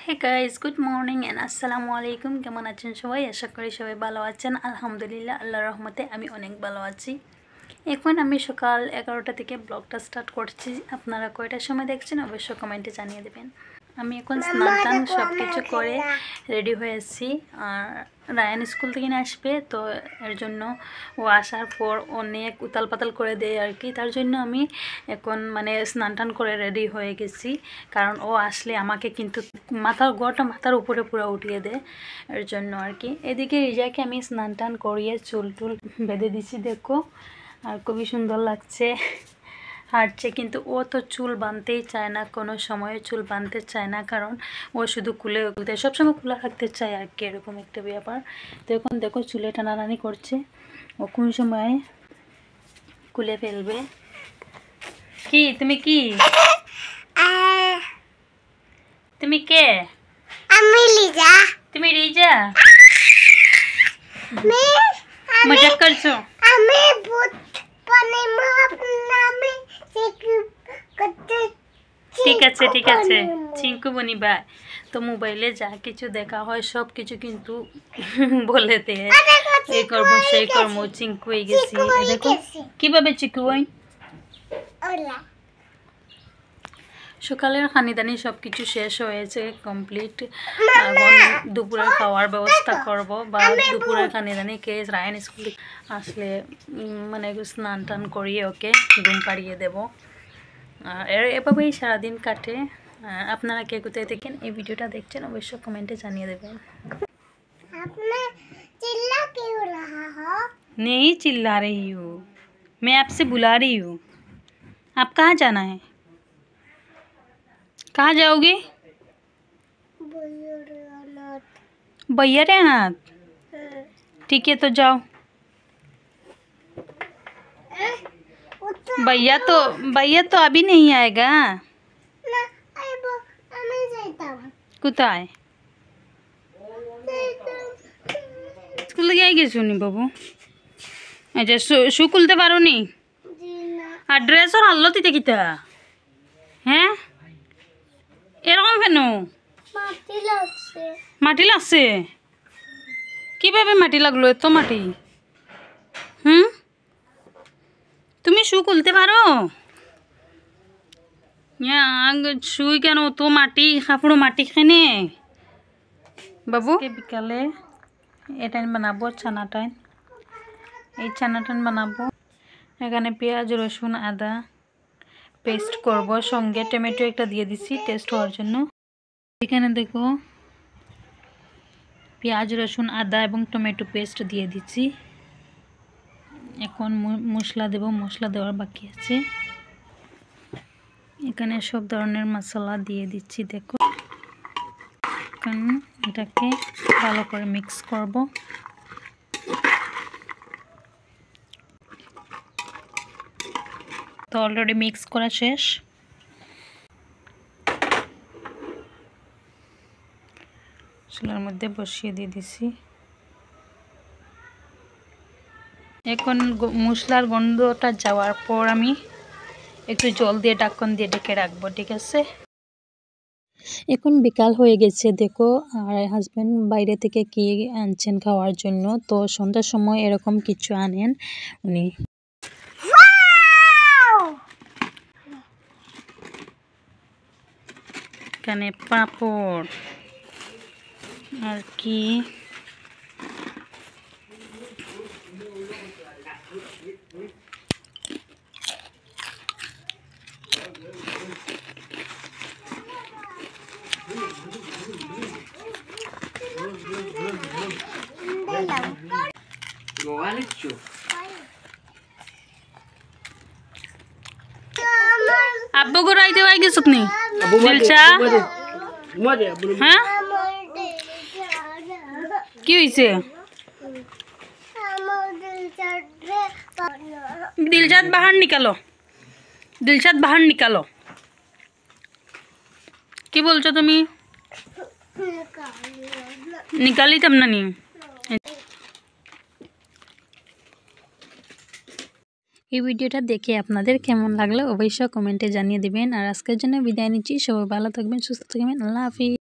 Hey guys, good morning and আসসালামু আলাইকুম। কেমন আছেন সবাই? আশা করি সবাই ভালো আছেন। আলহামদুলিল্লাহ, আল্লাহর রহমতে আমি অনেক ভালো আছি। এখন আমি সকাল 11টা থেকে ব্লগটা স্টার্ট করছি। আপনারা কয়টার সময় দেখছেন অবশ্যই কমেন্টে জানিয়ে দেবেন। আমি এখন স্নান টান সব কিছু করে রেডি হয়েছি। আর রায়ান স্কুল থেকে আসবে, তো এর জন্য ও আসার পর অনেক উতাল পাতাল করে দেয় আর কি। তার জন্য আমি এখন স্নান টান করে রেডি হয়ে গেছি, কারণ ও আসলে আমাকে কিন্তু মাথার উপরে পুরো উঠিয়ে দেয়, এর জন্য আর কি। এদিকে রিজাকে আমি স্নান টান করিয়ে চুল টুল বেঁধে দিছি, দেখো, আর খুবই সুন্দর লাগছে হাঁটছে। কিন্তু ও তো চুল বাঁধতেই চায় না, কোনো সময় চুল বাঁধতে চায় না, কারণ ও শুধু খুলতে সবসময় খোলা রাখতে চায় আর কি, এরকম একটা ব্যাপার। তো এখন দেখো চুলে টানাটানি করছে, ও কোন সময় খুলে ফেলবে। কি তুমি তুমি কে? আমি লিজা। তুমি রিজা? মজা করছো? আমি ভূত বানাবো, আমি করতে। ঠিক আছে চিঙ্কু বনিবা। তো মোবাইলে যা কিছু দেখা হয় সব কিছু কিন্তু বলে দেয়, এই করবো সেই করবো, চিঙ্কু হয়ে গেছি। দেখো কিভাবে চিঙ্কু হয়। সকালের খানিদানি সব কিছু শেষ হয়েছে, কমপ্লিট। এখন দুপুরের খাওয়ার ব্যবস্থা করব, বা দুপুরের খানিদানি খেয়ে রায়ান স্কুল আসলে স্নান টান করিয়ে ওকে ঘুম পাড়িয়ে দেবো। এভাবেই সারাদিন কাটে। আপনারা কে কোথায় দেখেন এই ভিডিওটা দেখছেন অবশ্যই কমেন্টে জানিয়ে দেবেন। चिल्ला क्यों रहा हो? नहीं चिल्ला रही हूँ, मैं आपसे बुला रही हूँ। आप कहाँ जाना है? कहाँ जाओगे? भैया रहनाथ। ठीक है, तो जाओ। भैया तो अभी नहीं आएगा। কোথায়? স্কুল থেকে গেছি শুনি বাবু। আচ্ছা, শু খুলতে পারো নি? আর ড্রেসও হারলো তিতে কিতা? হ্যাঁ, এরকম কেন? মাটি লাগছে? কিভাবে মাটি লাগলো? এত মাটি? তুমি শু খুলতে পারো? শুই কেন তো মাটি কাপড় মাটি খেনে বাবু। বিকালে এটাই বানাবো, ছানাটাই। এই ছানাটান বানাবো। এখানে পেঁয়াজ রসুন আদা পেস্ট করব, সঙ্গে টমেটো একটা দিয়ে দিছি টেস্ট হওয়ার জন্য। এখানে দেখো পেঁয়াজ রসুন আদা এবং টমেটো পেস্ট দিয়ে দিচ্ছি। এখন মশলা দেব, মশলা দেওয়ার বাকি আছে। এখানে সব ধরনের মশলা দিয়ে দিচ্ছি, দেখো। এখন এটাকে ভালো করে মিক্স করব। তো অলরেডি মিক্স করা শেষ। চুলার মধ্যে বসিয়ে দিয়ে দিছি। এখন মশলার গন্ধটা যাওয়ার পর আমি একটু জল দিয়ে ঢাকন দিয়ে ঢেকে রাখবো, ঠিক আছে। এখন বিকাল হয়ে গেছে, দেখো। আর হাজব্যান্ড বাইরে থেকে কি আনছেন খাওয়ার জন্য, তো সন্ধ্যার সময় এরকম কিছু আনেন উনি। এখানে পাঁপড় আর কি আব্বু গো রাইতে হয়ে গেছ নি দিলচা? হ্যাঁ, কি হয়েছে? दिलशाद बाहर निकालो, दिलशाद बाहर निकालो। কি বলছো তুমি? নিকালি তম না নি। এই ভিডিওটা দেখে আপনাদের কেমন লাগলো অবশ্যই কমেন্টে জানিয়ে দিবেন। আর আজকের জন্য বিদায় নিচ্ছি। সবাই ভালো থাকবেন, সুস্থ থাকবেন। আল্লাহ হাফিজ।